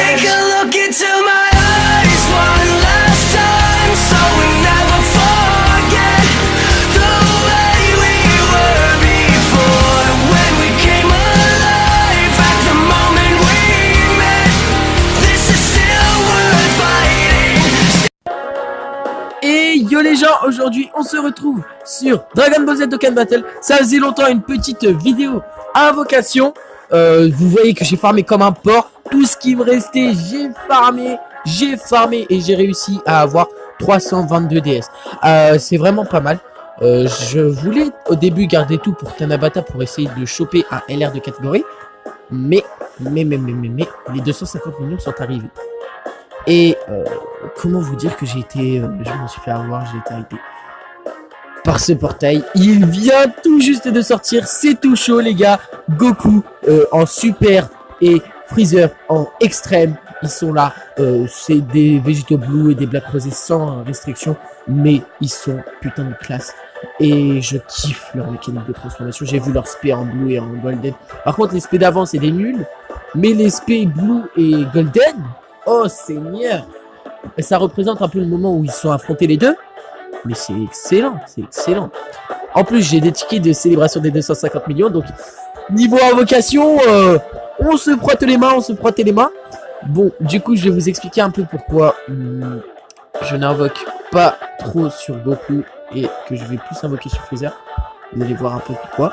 Take a look into my eyes one last time, so we never forget the way we were before. When we came alive at the moment we met, this is still worth fighting. Et yo les gens, aujourd'hui on se retrouve sur Dragon Ball Z Dokkan Battle. Ça faisait longtemps, une petite vidéo à invocation. Vous voyez que j'ai farmé comme un porc. Tout ce qui me restait, j'ai farmé et j'ai réussi à avoir 322 DS. C'est vraiment pas mal. Je voulais au début garder tout pour Tanabata pour essayer de choper un LR de catégorie. Mais les 250 millions sont arrivés. Et comment vous dire que j'ai été, je me suis fait avoir, j'ai été arrêté par ce portail. Il vient tout juste de sortir, c'est tout chaud les gars. Goku en super et Freezer en extrême, ils sont là. C'est des Végétaux Blue et des Black Rosés sans restriction, mais ils sont putain de classe. Et je kiffe leur mécanique de transformation. J'ai vu leur spé en blue et en golden. Par contre les spé d'avant c'est des nuls, mais les spé blue et golden, oh Seigneur, et ça représente un peu le moment où ils sont affrontés les deux. Mais c'est excellent, c'est excellent. En plus, j'ai des tickets de célébration des 250 millions. Donc, niveau invocation, on se frotte les mains, Bon, du coup, je vais vous expliquer un peu pourquoi je n'invoque pas trop sur Goku et que je vais plus invoquer sur Freezer. Vous allez voir un peu pourquoi.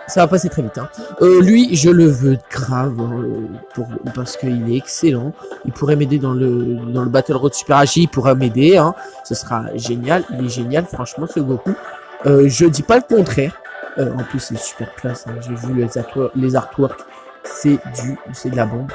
Ça va passer très vite. Hein. Lui, je le veux grave parce qu'il est excellent. Il pourrait m'aider dans le Battle Road Super Agi. Il pourrait m'aider. Hein. Ce sera génial. Il est génial, franchement, ce Goku. Je dis pas le contraire. En plus, c'est super classe. Hein. J'ai vu les artworks. C'est de la bombe.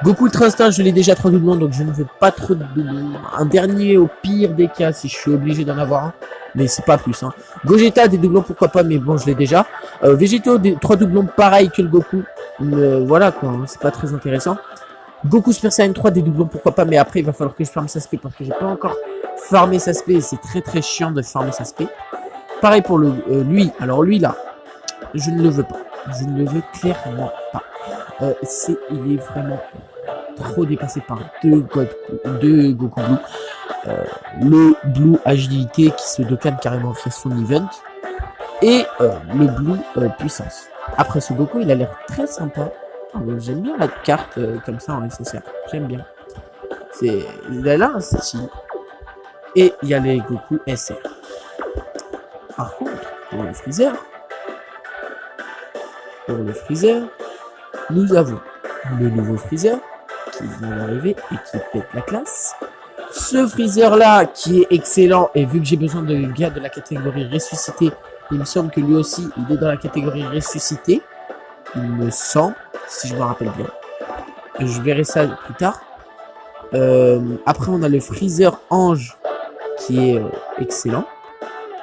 Goku Ultra Instinct, je l'ai déjà 3 doublons, donc je ne veux pas trop de doublons. Un dernier au pire des cas si je suis obligé d'en avoir un. Mais c'est pas plus. Hein. Gogeta, des doublons, pourquoi pas, mais bon, je l'ai déjà. Végétaux, 3 doublons pareil que le Goku. Voilà quoi, hein, c'est pas très intéressant. Goku Super Saiyan 3, des doublons, pourquoi pas, mais après il va falloir que je farme sa spé parce que j'ai pas encore farmé sa spé et c'est très très chiant de farmer sa spé. Pareil pour lui. Alors lui là, je ne le veux pas. Je ne le veux clairement pas. Il est vraiment trop dépassé par deux Goku Blue. Le Blue agilité qui se Dokkan carrément via son event et le Blue puissance. Après ce Goku, il a l'air très sympa. J'aime bien la carte comme ça en nécessaire. J'aime bien. Il a là un style. Et il y a les Goku SR. Par contre, pour le Freezer, nous avons le nouveau Freezer qui vient d'arriver et qui pète la classe. Ce Freezer là qui est excellent, et vu que j'ai besoin de gars de la catégorie ressuscité, il me semble que lui aussi il est dans la catégorie ressuscité. Il me semble, si je me rappelle bien. Je verrai ça plus tard. Après on a le Freezer Ange qui est excellent.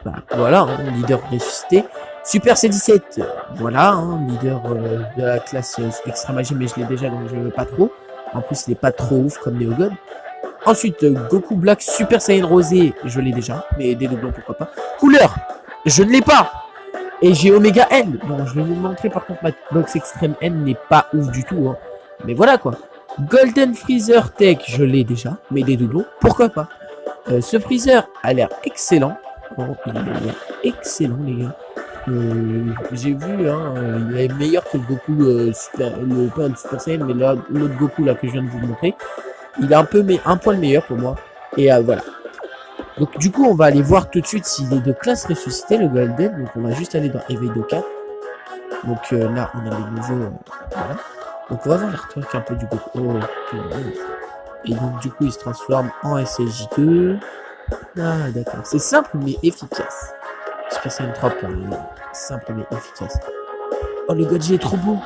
Bah, voilà, hein, leader ressuscité. Super C17, voilà, hein, leader de la classe extra magie, mais je l'ai déjà donc je ne veux pas trop. En plus il n'est pas trop ouf comme Neogod. Ensuite, Goku Black Super Saiyan Rosé, je l'ai déjà, mais des doublons pourquoi pas. Couleur, je ne l'ai pas. Et j'ai Omega N. Bon, je vais vous montrer par contre, ma box Extreme N n'est pas ouf du tout. Hein. Mais voilà quoi. Golden Freezer Tech, je l'ai déjà, mais des doublons, pourquoi pas. Ce Freezer a l'air excellent. Oh, il a l'air excellent les gars. J'ai vu, hein, il est meilleur que le Goku, pas le Super Saiyan, mais l'autre Goku là que je viens de vous montrer. Il est un poil meilleur pour moi. Et voilà. Donc du coup, on va aller voir tout de suite s'il est de classe ressuscité, le Golden. Donc on va juste aller dans Éveil Dokkan. Donc là, on a les nouveaux. Voilà. Donc on va voir l'artwork un peu du Goku. Oh. Et donc du coup, il se transforme en SSJ2. Ah d'accord. C'est simple mais efficace. Super Saiyan 3 pour le simple mais efficace. Oh le Godji est trop beau.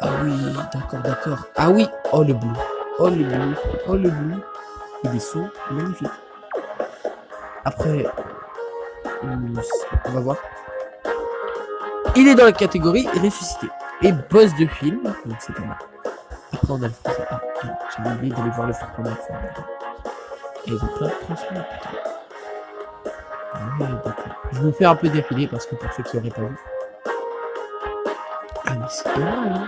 Ah oui, d'accord. Ah oui, oh le bleu. Et des sons magnifiques. Après, on va voir. Il est dans la catégorie ressuscité. Et boss de film, donc c'est pas mal. Après, on a le français. Ah, j'ai oublié d'aller voir le français. Et ils ont plein de transformations. Ah oui, d'accord. Je vous fais un peu défiler parce que pour ceux qui n'auraient pas vu. Ah, mais c'est énorme, hein.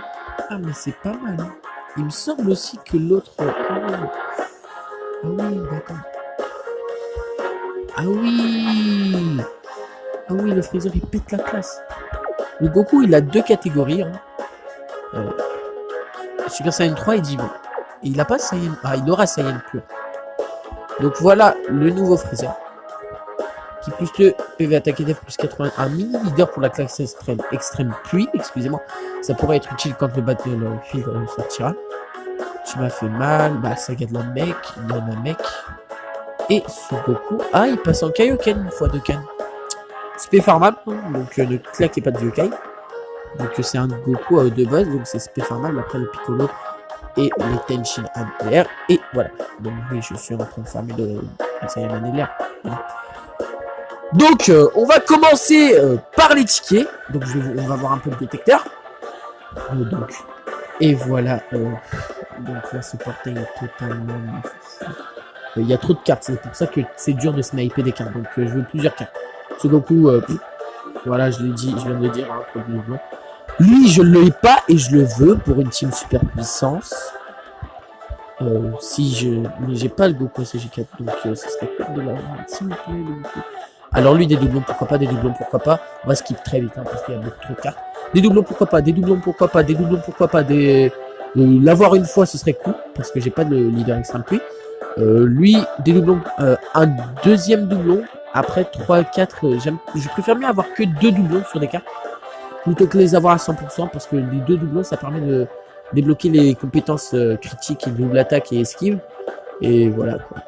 Ah, mais c'est pas mal. Hein. Il me semble aussi que l'autre... Ah oui, d'accord. Ah oui. Ah oui, le Freezer, il pète la classe. Le Goku, il a 2 catégories. Hein. Super Saiyan 3 et Divin. Et il a pas Saiyan... Ah, il aura Saiyan pur. Donc voilà le nouveau Freezer. Qui plus 2 PV attaqué def plus 80. Un mini leader pour la classe extrême pluie. Excusez-moi. Ça pourrait être utile quand le Battlefield sortira. Tu m'as fait mal. Bah, Saga de la mec. Mec. Et ce Goku. Ah, il passe en Kaioken une fois de Ken. Spé Farmal. Donc ne claquez pas de Yokai. Donc c'est un Goku de base. Donc c'est Spé Farmal. Après le Piccolo. Et les Tenshin ADR. Et voilà. Donc oui, je suis en train de farmer le Saiyan ADR. Voilà. Donc on va commencer par les tickets. Donc on va voir un peu le détecteur. Donc et voilà. Donc là ce portail est totalement... Il y a trop de cartes. C'est pour ça que c'est dur de sniper des cartes. Donc je veux plusieurs cartes. Ce Goku, voilà, je l'ai dit, je viens de le dire. Hein, lui, je ne l'ai pas et je le veux pour une team super puissance. Mais j'ai pas le Goku SG4, donc ce serait cool de la team. Alors lui, des doublons, pourquoi pas, des doublons, pourquoi pas. On va skip très vite, hein, parce qu'il y a beaucoup trop de cartes. Des doublons, pourquoi pas, des doublons, pourquoi pas, des doublons, pourquoi pas, l'avoir une fois, ce serait cool, parce que j'ai pas de leader extrême pluie. Lui, des doublons, un deuxième doublon, après 3, 4, je préfère mieux avoir que 2 doublons sur des cartes, plutôt que les avoir à 100%, parce que les 2 doublons, ça permet de débloquer les compétences critiques, double attaque et esquive, et voilà, quoi.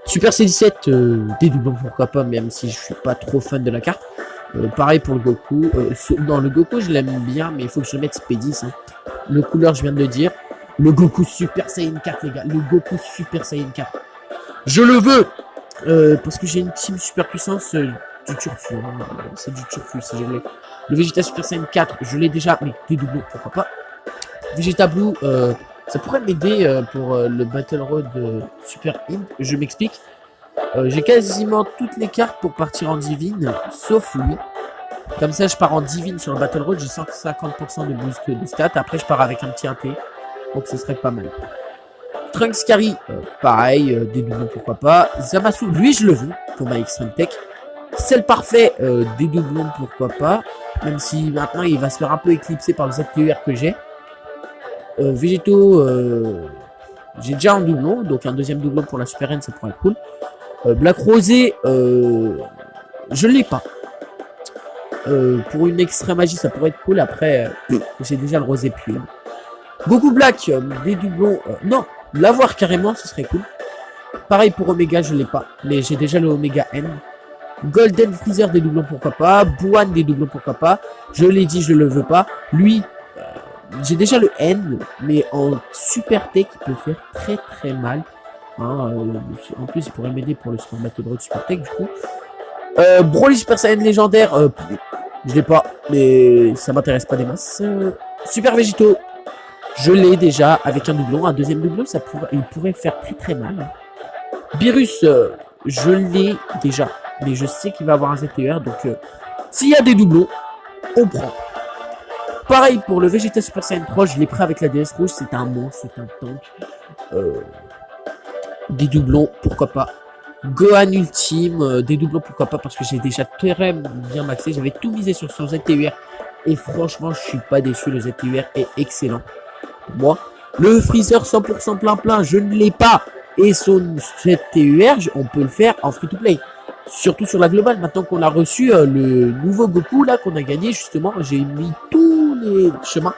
Super C17, des doublons, pourquoi pas, même si je suis pas trop fan de la carte. Pareil pour le Goku. Non, le Goku, je l'aime bien, mais il faut que je mette Spédis. Hein. Le couleur, je viens de le dire. Le Goku Super Saiyan 4, les gars. Le Goku Super Saiyan 4. Je le veux parce que j'ai une team super puissance du Turfu. Hein. C'est du Turfu, si je l'ai. Le Vegeta Super Saiyan 4, je l'ai déjà, mais des doublons, pourquoi pas. Vegeta Blue, ça pourrait m'aider pour le Battle Road Super Int. Je m'explique. J'ai quasiment toutes les cartes pour partir en divine, sauf lui. Comme ça, je pars en divine sur le Battle Road, j'ai 150% de boost de stats. Après, je pars avec un petit AP, donc ce serait pas mal. Trunks Carry, pareil, des doublons, pourquoi pas. Zamasu, lui, je le veux pour ma Extreme Tech. Celle parfait, des doublons, pourquoi pas. Même si maintenant, il va se faire un peu éclipser par le ZTUR que j'ai. Végétaux, j'ai déjà un doublon, donc un deuxième doublon pour la Super N, ça pourrait être cool. Black Rosé, je l'ai pas. Pour une extrême magie, ça pourrait être cool. Après, j'ai déjà le Rosé puis. Hein. Goku Black, des doublons. Non, l'avoir carrément, ce serait cool. Pareil pour Omega, je l'ai pas. Mais j'ai déjà le Omega N. Golden Freezer, des doublons, pourquoi pas. Buan, des doublons, pourquoi pas. Je l'ai dit, je le veux pas. Lui, j'ai déjà le N, mais en super tech, il peut faire très très mal. Hein, en plus, il pourrait m'aider pour le Super Battle Road Super Tech, du coup. Broly Super Saiyan légendaire, je l'ai pas, mais ça m'intéresse pas des masses. Super Végétaux, je l'ai déjà avec un doublon. Un deuxième doublon, il pourrait faire très très mal. Beerus, je l'ai déjà, mais je sais qu'il va avoir un ZTR, donc s'il y a des doublons, on prend. Pareil pour le Vegeta Super Saiyan 3, je l'ai pris avec la DS rouge, c'est un monstre, c'est un tank. Des doublons, pourquoi pas. Gohan Ultime, des doublons, pourquoi pas, parce que j'ai déjà très bien maxé. J'avais tout misé sur son ZTUR. Et franchement, je suis pas déçu. Le ZTUR est excellent. Pour moi, le Freezer 100% plein, je ne l'ai pas. Et son ZTUR, on peut le faire en free-to-play. Surtout sur la globale. Maintenant qu'on a reçu le nouveau Goku, là, qu'on a gagné, justement, j'ai mis tous les chemins.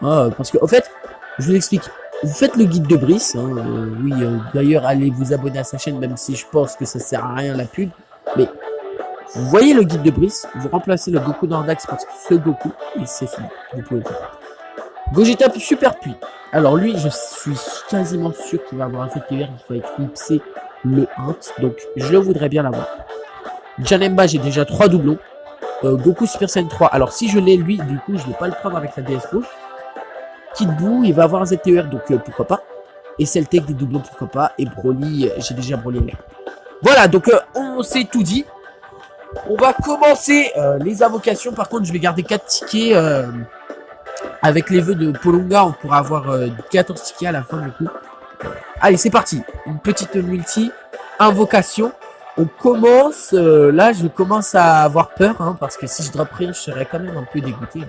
Parce que, en fait, je vous explique. Vous faites le guide de Brice, hein, oui, d'ailleurs, allez vous abonner à sa chaîne, même si je pense que ça sert à rien la pub. Mais vous voyez le guide de Brice, vous remplacez le Goku Nordax par ce Goku, et c'est fini. Vous pouvez le faire. Gogeta Super Puits. Alors lui, je suis quasiment sûr qu'il va avoir un ZTR, il faut éclipser le Int, donc je voudrais bien l'avoir. Janemba, j'ai déjà 3 doublons. Goku Super Saiyan 3, alors si je l'ai lui, du coup, je ne vais pas le prendre avec la DS rouge. Kid Buu, il va avoir un ZTR, donc pourquoi pas. Et Celtec, des doublons, pourquoi pas. Et Broly, j'ai déjà Broly en l'air. Voilà, donc on s'est tout dit. On va commencer les invocations. Par contre, je vais garder 4 tickets Avec les vœux de Polonga, on pourra avoir 14 tickets à la fin du coup. Allez, c'est parti. Une petite multi. Invocation. On commence. Là, je commence à avoir peur. Hein, parce que si je drop rien, je serais quand même un peu dégoûté.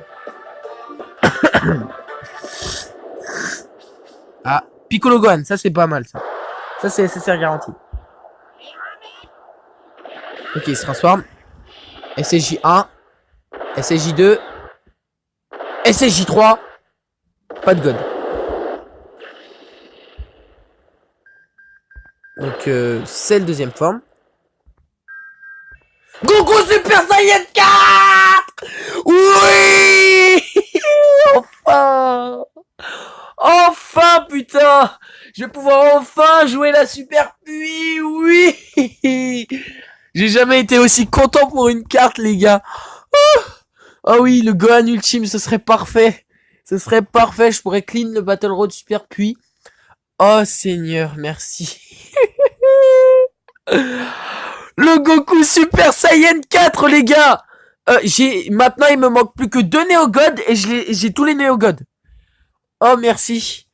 Ah, Piccolo Gohan. Ça, c'est pas mal, ça. Ça, c'est SSR garanti. Ok, il se transforme. SSJ 1. SSJ 2. SSJ 3. Pas de God. Donc, c'est le deuxième forme. Goku Super Saiyan 4. Oui. Enfin. Enfin, putain. Je vais pouvoir enfin jouer la Super Pluie. Oui. J'ai jamais été aussi content pour une carte, les gars. Oh oui, le Gohan ultime, ce serait parfait. Ce serait parfait, je pourrais clean le Battle Road Super Pluie. Oh Seigneur, merci. Le Goku Super Saiyan 4, les gars. Maintenant, il me manque plus que 2 Neo God et j'ai tous les Neo God. Oh merci.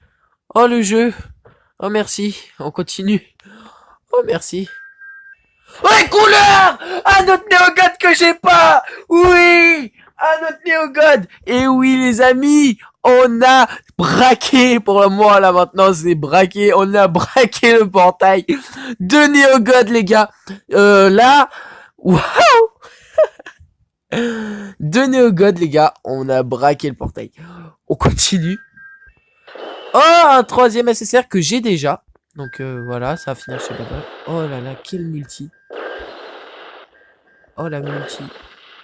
Oh le jeu. Oh merci. On continue. Oh merci. Ouais, couleur. Un autre Neo God que j'ai pas. Oui. Un autre Neo God. Et oui, les amis, on a braqué, pour moi, là, maintenant, c'est braqué. On a braqué le portail de Neo God, les gars. Là, waouh. De Neo God, les gars. On a braqué le portail. On continue. Oh, un troisième SSR que j'ai déjà. Donc, voilà, ça va finir chez Papa. Oh là là, quel multi. Oh, la multi.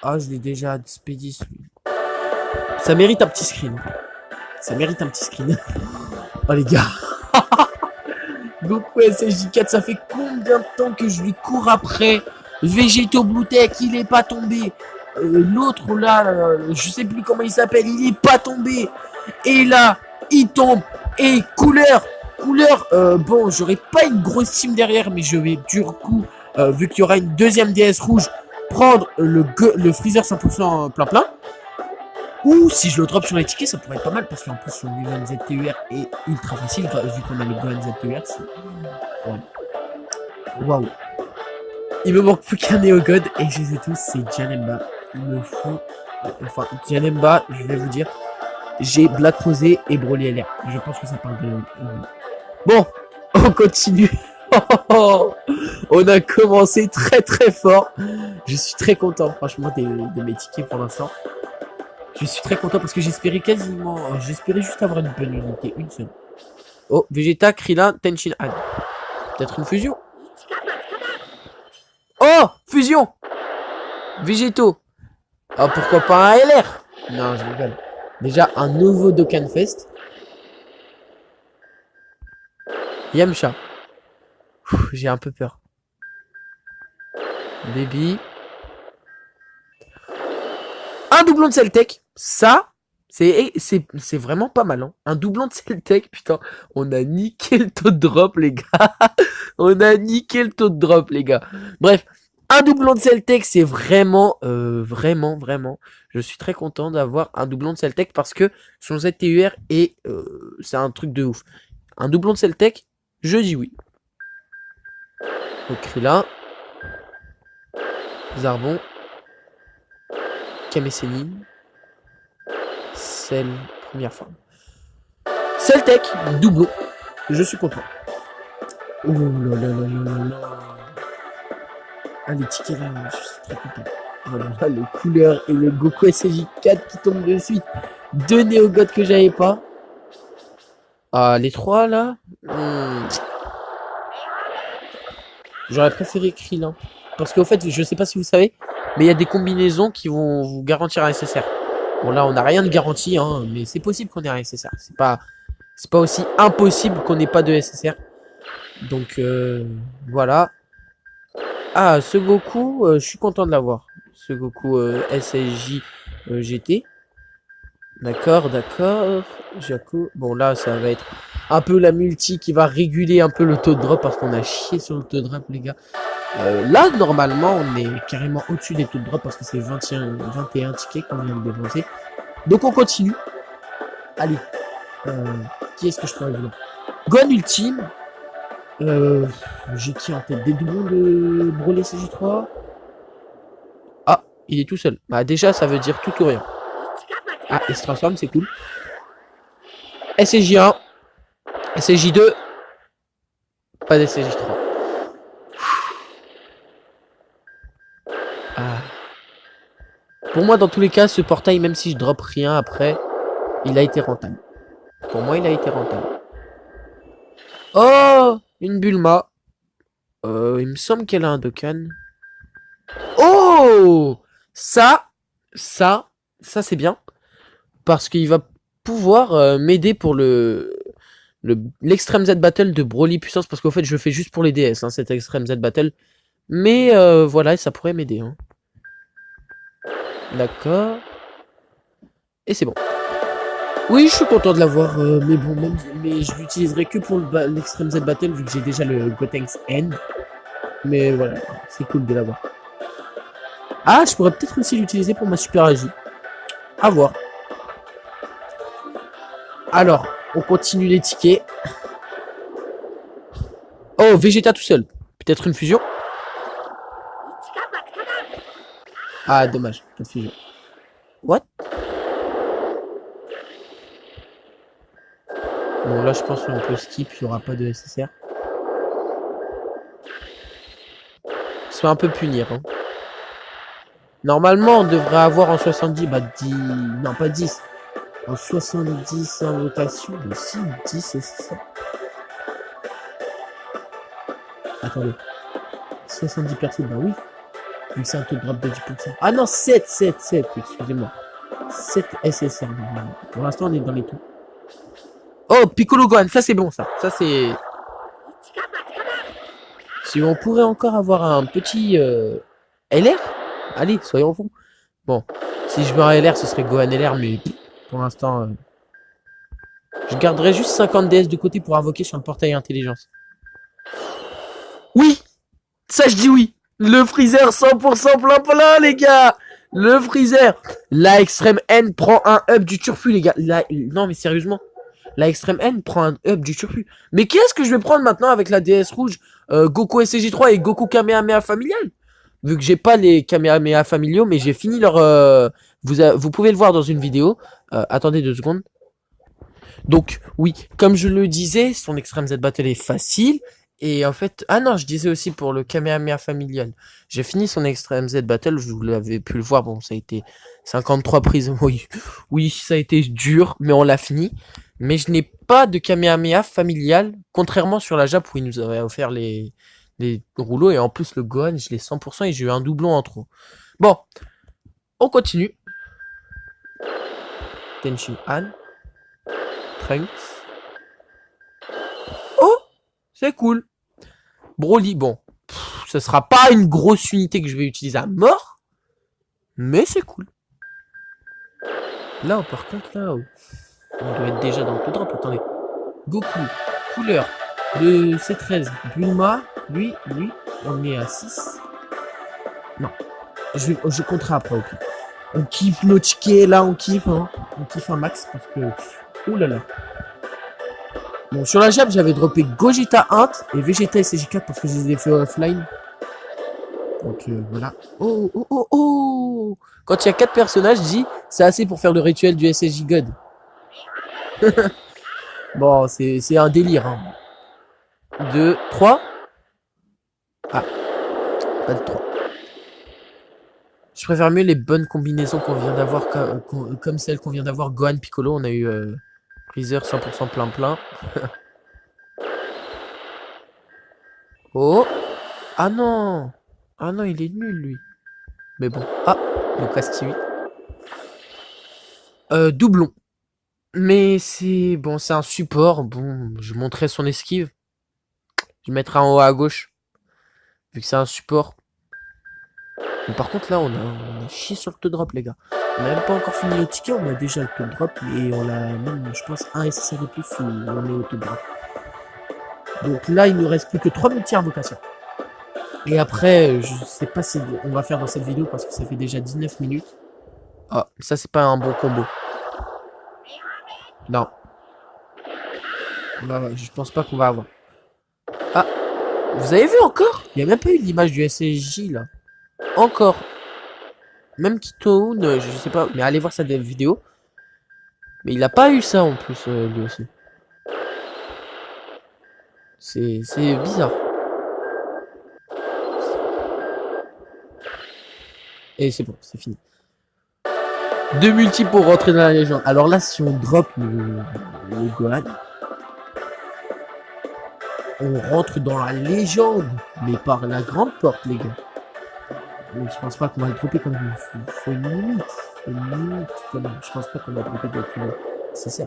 Oh, je l'ai déjà expédié celui. Ça mérite un petit screen. Ça mérite un petit screen. Oh les gars. Goku SSJ4, ça fait combien de temps que je lui cours après? Végéto Bluetech, il est pas tombé. L'autre là, je sais plus comment il s'appelle, il est pas tombé. Et là, il tombe. Et couleur. Bon, j'aurai pas une grosse team derrière, mais je vais du coup, vu qu'il y aura une deuxième DS rouge, prendre le Freezer 100% plein. Ou si je le drop sur les tickets, ça pourrait être pas mal parce qu'en plus son Gohan ZTUR est ultra facile vu qu'on a le Gohan ZTUR. Waouh. Il me manque plus qu'un Neo God et je les ai tous, c'est Janemba. Il me faut. Enfin, Janemba, je vais vous dire. J'ai Black Rosé et Broly LR. Je pense que ça parle de. Bon, on continue. On a commencé très très fort. Je suis très content, franchement, de mes tickets pour l'instant. Je suis très content parce que j'espérais quasiment... J'espérais juste avoir une bonne unité, une seule. Oh, Vegeta, Krillin, Tenshin Han. Peut-être une fusion. Oh, fusion. Végéto. Oh, pourquoi pas un LR? Non, je rigole. Déjà, un nouveau Dokkan Fest. Yamcha. J'ai un peu peur. Baby. Un doublon de Celtec. Ça, c'est vraiment pas mal. Hein. Un doublon de Celtec, putain. On a niqué le taux de drop, les gars. On a niqué le taux de drop, les gars. Bref, un doublon de Celtec, c'est vraiment, vraiment. Je suis très content d'avoir un doublon de Celtec parce que son ZTUR est... c'est un truc de ouf. Un doublon de Celtec, je dis oui. Donc Krillin. Zarbon. Kamessénine. Celle, première forme. Celtec, doublon. Je suis content. Oh là là là là là. Ah, les tickets là, je suis très content. Voilà, les couleurs et le Goku SSJ4 qui tombe de suite. 2 Neo God que j'avais pas. Ah, les 3 là. J'aurais préféré Krillin. Parce qu'au fait, je sais pas si vous savez, mais il y a des combinaisons qui vont vous garantir un SSR. Bon là, on n'a rien de garanti, hein, mais c'est possible qu'on ait un SSR. C'est pas aussi impossible qu'on n'ait pas de SSR. Donc voilà. Ah, ce Goku, je suis content de l'avoir. Ce Goku SSJ GT. D'accord. Jaco. Bon là, ça va être un peu la multi qui va réguler un peu le taux de drop parce qu'on a chié sur le taux de drop, les gars. Là, normalement, on est carrément au-dessus des taux de drop parce que c'est 21 tickets qu'on vient de dépenser. Donc, on continue. Allez. Qui est-ce que je pourrais vouloir? Gohan ultime. J'ai qui en tête? Des doublons de Broly CJ3. Ah, il est tout seul. Bah déjà, ça veut dire tout ou rien. Ah, il se transforme, c'est cool. SCJ1. SCJ2. Pas d'SCJ3. Ah. Pour moi, dans tous les cas, ce portail, même si je drop rien après, il a été rentable. Pour moi, il a été rentable. Oh, une Bulma. Il me semble qu'elle a un Dokkan. Oh, ça c'est bien. Parce qu'il va pouvoir m'aider pour l'extreme Z Battle de Broly puissance. Parce qu'au fait, je le fais juste pour les DS, hein, cet extreme Z Battle. Mais voilà, ça pourrait m'aider. Hein. D'accord. Et c'est bon. Oui, je suis content de l'avoir, mais bon, mais je l'utiliserai que pour l'extreme Z Battle vu que j'ai déjà le Gotenks N. Mais voilà, c'est cool de l'avoir. Ah, je pourrais peut-être aussi l'utiliser pour ma Super Agi. À voir. Alors, on continue les tickets. Oh, Vegeta tout seul. Peut-être une fusion? Ah, dommage, pas de fusion. What? Bon, là, je pense qu'on peut skip, il n'y aura pas de SSR. Se fait un peu punir. Hein. Normalement, on devrait avoir en 70, bah 10, non pas 10. En 70 invocations, mais si, 10 SSR. Attendez. 70 personnes, bah oui. Vu que c'est un taux de drop de 10%. Ah non, 7, excusez-moi. 7 SSR. Pour l'instant, on est dans les taux. Oh, Piccolo Gohan, ça c'est bon, ça. Ça c'est... Si on pourrait encore avoir un petit LR. Allez, soyons fous. Bon, si je veux un LR, ce serait Gohan LR, mais pour l'instant... je garderai juste 50 DS de côté pour invoquer sur le portail intelligence. Oui! Ça, je dis oui! Le Freezer 100% plein, les gars! Le Freezer! La Extreme N prend un up du turfu, les gars. Non, mais sérieusement. La Extreme N prend un up du turfu. Mais qu'est-ce que je vais prendre maintenant avec la DS rouge? Goku SCJ3 et Goku Kamehameha familial? Vu que j'ai pas les Kamehameha familiaux, mais j'ai fini leur... vous pouvez le voir dans une vidéo. Attendez 2 secondes. Donc, oui, comme je le disais, son Extreme Z Battle est facile. Et en fait... Ah non, je disais aussi pour le Kamehameha familial. J'ai fini son Extreme Z Battle, vous l'avez pu le voir. Bon, ça a été 53 prises. Oui, ça a été dur, mais on l'a fini. Mais je n'ai pas de Kamehameha familial, contrairement sur la Jap où il nous avait offert les rouleaux. Et en plus, le Gohan, je l'ai 100% et j'ai eu un doublon en trop. Bon, on continue. Tenshin Han. Trunks. Oh, c'est cool. Broly, bon. Ce sera pas une grosse unité que je vais utiliser à mort. Mais c'est cool. Là, par contre, là... On doit être déjà dans le tout drop, attendez. Goku, couleur, le C13, Bulma, lui, on est à 6. Non, je compterai après, ok. On kiffe nos tickets, là, on kiffe, hein. On kiffe un max, parce que... Ouh là là. Bon, sur la Jab, j'avais droppé Gogeta Int et Vegeta SCJ4 parce que je les ai fait offline. Donc, voilà. Oh. Quand il y a 4 personnages, je dis, c'est assez pour faire le rituel du SSJ God. Bon, c'est un délire. Hein. 2, 3. Ah, pas de 3. Je préfère mieux les bonnes combinaisons qu'on vient d'avoir, comme celle qu'on vient d'avoir Gohan Piccolo. On a eu Freezer 100% plein. Oh. Ah non, il est nul lui. Mais bon. Ah, donc Asti 8. Doublon. Mais c'est... Bon, c'est un support. Bon, je montrerai son esquive. Je mettrai en haut à gauche. Vu que c'est un support. Mais par contre, là, on a chié sur le taux drop, les gars. On n'a même pas encore fini le ticket. On a déjà le taux drop. Et on a même, je pense, un SSR de plus où on est au taux drop. Donc là, il ne nous reste plus que 3 multi-invocations. Et après, je sais pas si on va faire dans cette vidéo parce que ça fait déjà 19 minutes. Ah, ça, c'est pas un bon combo. Non. Je pense pas qu'on va avoir. Ah, vous avez vu encore? Il n'y a même pas eu l'image du SSJ là. Encore. Même Kitoun, je sais pas, mais allez voir sa vidéo. Mais il a pas eu ça en plus, lui aussi. C'est bizarre. Et c'est bon, c'est fini. 2 multi pour rentrer dans la légende. Alors là, si on drop le Gohan, on rentre dans la légende, mais par la grande porte, les gars. Donc, je pense pas qu'on va le dropper comme il faut une limite. Je pense pas qu'on va le dropper de plus loin. C'est ça.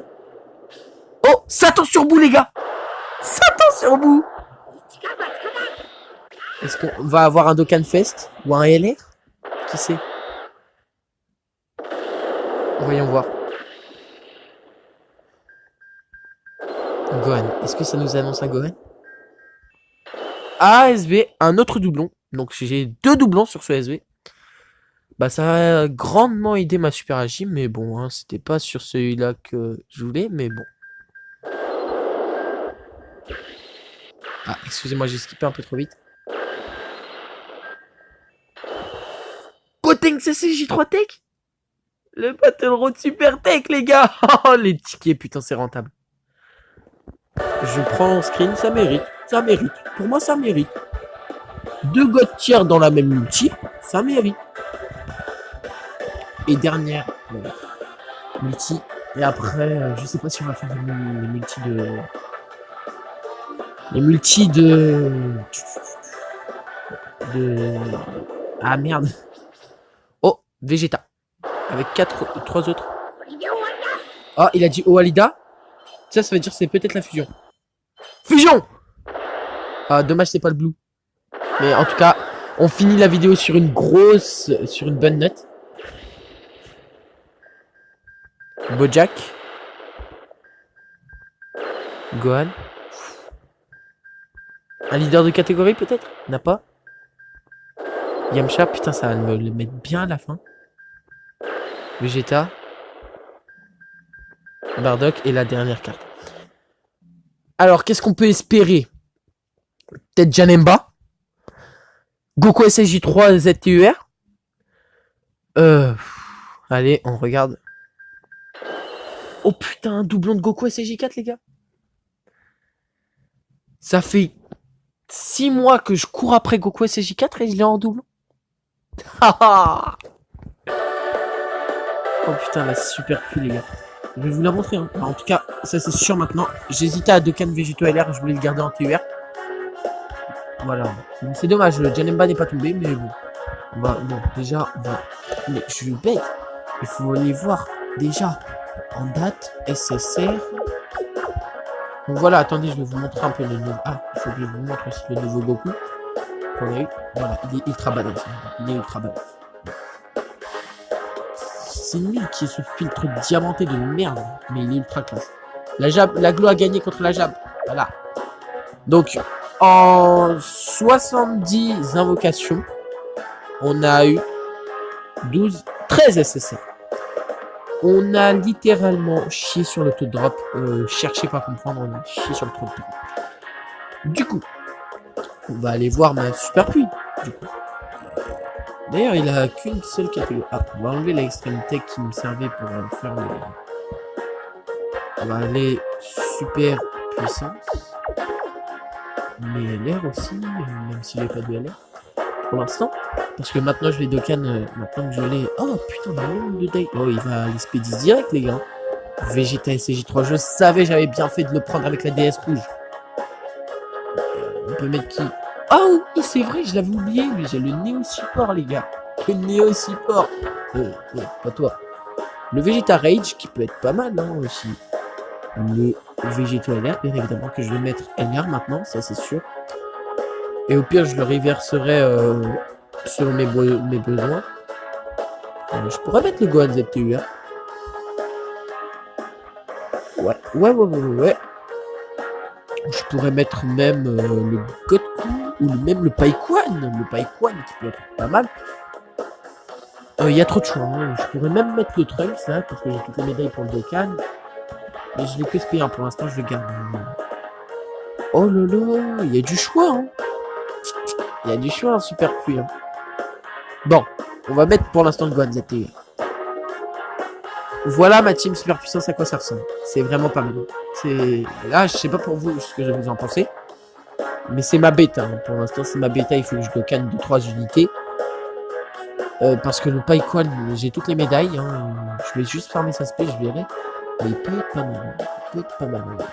Oh, Satan sur bout, les gars. Satan sur bout. Est-ce qu'on va avoir un Dokkan Fest ou un LR? Qui sait? Voyons voir. Gohan. Est-ce que ça nous annonce un Gohan? ASV, un autre doublon. Donc j'ai 2 doublons sur ce SV. Bah ça a grandement aidé ma Super Agi, mais bon, hein, c'était pas sur celui-là que je voulais, mais bon. Ah, excusez-moi, j'ai skippé un peu trop vite. Gotenks SSJ3 Tech. Le Battle Road Super Tech, les gars. Oh, les tickets, putain, c'est rentable. Je prends en screen, ça mérite. Ça mérite. Pour moi, ça mérite. 2 God tiers dans la même multi, ça mérite. Et dernière multi. Et après, je sais pas si on va faire les multi de... Les multi de... Ah merde. Oh, Vegeta. Avec 3 autres. Oh, il a dit Owalida. Ça veut dire que c'est peut-être la fusion. Fusion! Ah, dommage, c'est pas le blue. Mais en tout cas, on finit la vidéo sur une grosse... Sur une bonne note. Bojack. Gohan. Un leader de catégorie peut-être? N'a pas. Yamcha, putain, ça va me le mettre bien à la fin. Vegeta. Bardock et la dernière carte. Alors, qu'est-ce qu'on peut espérer? Peut-être Janemba. Goku SSJ3 ZTUR. Allez, on regarde. Oh putain, un doublon de Goku SSJ4, les gars. Ça fait 6 mois que je cours après Goku SSJ4 et je l'ai en doublon. Oh putain, la super fille, les gars. Je vais vous la montrer. Hein. En tout cas, ça c'est sûr maintenant. J'hésitais à Dokkan Vegeto LR, je voulais le garder en TUR. Voilà. C'est dommage, le Janemba n'est pas tombé, mais bon. Bon, déjà, mais je suis bête. Il faut aller voir déjà en date SSR. Donc voilà, attendez, je vais vous montrer un peu le nouveau. Ah, il faut que je vous montre aussi le nouveau Goku qu'on a eu. Voilà, il est ultra balèze. Il est ultra balèze. C'est nul qui est ce filtre diamanté de merde, mais il est ultra classe. La Glo a gagné contre la Jab. Voilà. Donc, en 70 invocations, on a eu 13 SSR. On a littéralement chié sur le taux de drop. Cherchez pas à comprendre, on a chié sur le taux de drop. Du coup, on va aller voir ma super pluie. Du coup. D'ailleurs, il a qu'une seule catégorie. Ah, on va enlever l'extrémité qui me servait pour faire le... On va aller super puissance. Mais LR aussi, même si j'ai pas de LR. Pour l'instant. Parce que maintenant je vais Dokkan, maintenant que je l'ai... Oh putain, on a même de day. Oh, il va aller Spédis direct, les gars. Vegeta SJ3, je savais, j'avais bien fait de le prendre avec la DS rouge. On peut mettre qui? Oh oui, c'est vrai, je l'avais oublié, mais j'ai le Néo Support, les gars. Le Néo Support. Pas toi. Le Vegeta Rage, qui peut être pas mal, hein, aussi. Le Vegeta LR, bien évidemment, que je vais mettre LR maintenant, ça c'est sûr. Et au pire, je le reverserai sur mes besoins. Je pourrais mettre le Gohan ZTUR. Ouais. Je pourrais mettre même le Goku ou même le Paikwan. Le Paikwan qui peut être pas mal. Il y a trop de choix. Hein. Je pourrais même mettre le Trunks là, parce que j'ai toutes les médailles pour le Dokkan. Mais je l'ai que spé, hein. Pour l'instant, je le garde. Oh là là, il y a du choix, hein. Il y a du choix en super pluie, hein. Bon, on va mettre pour l'instant Gohan ZTE. Voilà ma team super puissance à quoi ça ressemble. C'est vraiment pas mal. C'est là, je sais pas pour vous ce que vous en pensez, mais c'est ma bêta. Hein. Pour l'instant, c'est ma bêta. Il faut que je le canne de 3 unités. Parce que le Paikwan, j'ai toutes les médailles. Hein. Je vais juste farmer sa spé, je verrai. Mais il peut être pas mal. Il peut être pas mal. Ouais.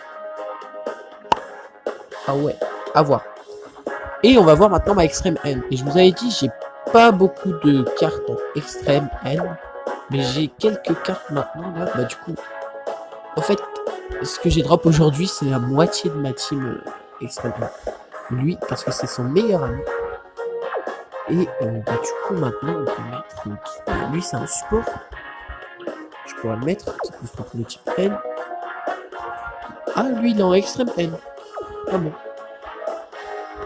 Ah ouais, à voir. Et on va voir maintenant ma extrême N. Et je vous avais dit, j'ai pas beaucoup de cartes en extrême N. Mais j'ai quelques cartes maintenant là. Bah du coup, en fait, ce que j'ai drop aujourd'hui, c'est la moitié de ma team extrême N. Lui, parce que c'est son meilleur ami. Et bah, du coup, maintenant, on peut mettre... lui, c'est un support. Je pourrais le mettre, qui peut se retrouver le type N. Ah, lui, il est en extrême N. Ah bon.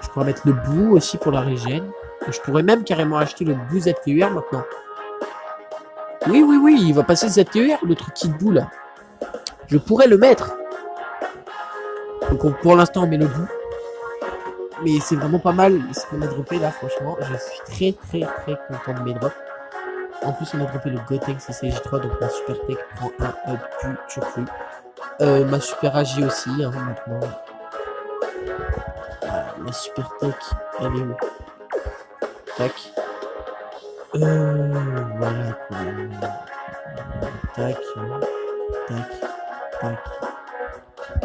Je pourrais mettre le Boo aussi pour la régène. Et je pourrais même carrément acheter le Boo ZTUR maintenant. Oui, oui, oui, il va passer ZTUR, le truc qui Boo là. Je pourrais le mettre. Donc pour l'instant, on met le Boo. Mais c'est vraiment pas mal ce qu'on a droppé là, franchement. Je suis très content de mes drops. En plus, on a droppé le Gotenks CCJ3, donc ma super tech prend un up du turfu. Ma super AG aussi, hein, maintenant. La super tech, elle est où? Tac. Voilà. Tac.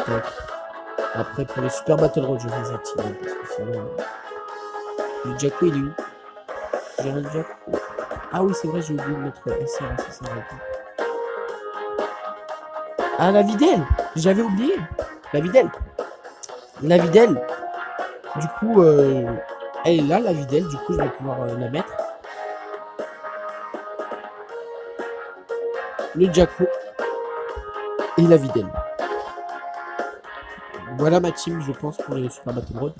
Tac. Après, pour le Super Battle Road, je vais les activer parce que sinon. Le Jakku, il est où? J'ai un Jakku. Ah oui, c'est vrai, j'ai oublié de mettre SR, c'est ça. Ah, la Videl! J'avais oublié! La Videl! Du coup, elle est là, la Videl. Du coup, je vais pouvoir la mettre. Le Jakku. Et la Videl. Voilà ma team, je pense, pour les Super Battle Road.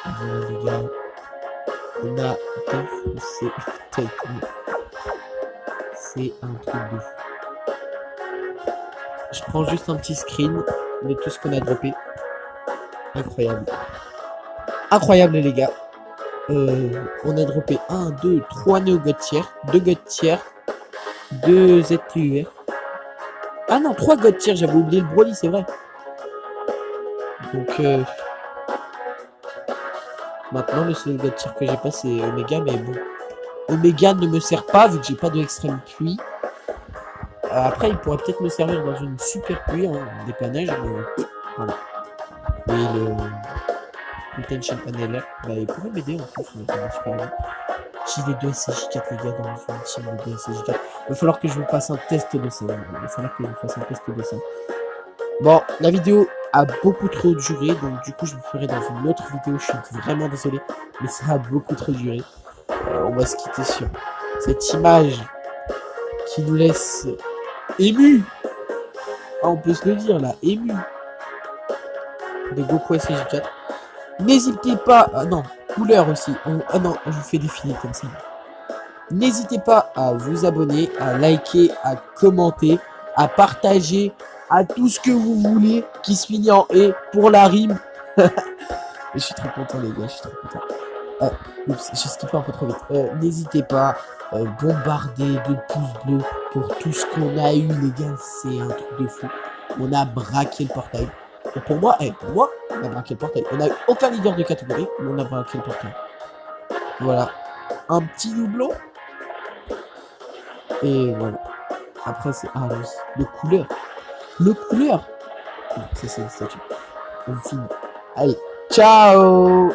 Voilà, les gars. On a c'est un truc de fou. Je prends juste un petit screen de tout ce qu'on a droppé. Incroyable. Incroyable, les gars. On a droppé 1, 2, 3 Neo God Tier, 2 God Tier, 2 ZTUR. Ah non, 3 God Tier, j'avais oublié le Broly, c'est vrai. Donc, maintenant, le seul God Tier que j'ai pas, c'est Omega, mais bon. Omega ne me sert pas, vu que j'ai pas de extrême pluie. Après, il pourrait peut-être me servir dans une super pluie, hein, des panages, mais voilà. Et le Tension Panel, bah, il pourrait m'aider en plus, j'ai les 2 SCJ4, les gars, dans une team de 2 SCJ4. Il va falloir que je vous fasse un test de ça. Bon, la vidéo a beaucoup trop duré, donc du coup je vous ferai dans une autre vidéo. Je suis vraiment désolé, mais ça a beaucoup trop duré. On va se quitter sur cette image qui nous laisse ému. Ah, on peut se le dire là, ému. De Goku SCJ4. N'hésitez pas. Ah non, couleur aussi. Ah non, je vous fais défiler comme ça. N'hésitez pas à vous abonner, à liker, à commenter, à partager, à tout ce que vous voulez qui se finit en et pour la rime. Je suis très content, les gars, je suis très content. Oups, j'ai skippé un peu trop vite. N'hésitez pas, bombarder de pouces bleus pour tout ce qu'on a eu, les gars. C'est un truc de fou. On a braqué le portail. Et pour moi, on a braqué le portail. On a eu aucun leader de catégorie, mais on a braqué le portail. Voilà. Un petit doublon. Et voilà. Après, c'est... Ah oui, le couleur. Le couleur. C'est le statut. On finit. Allez, ciao.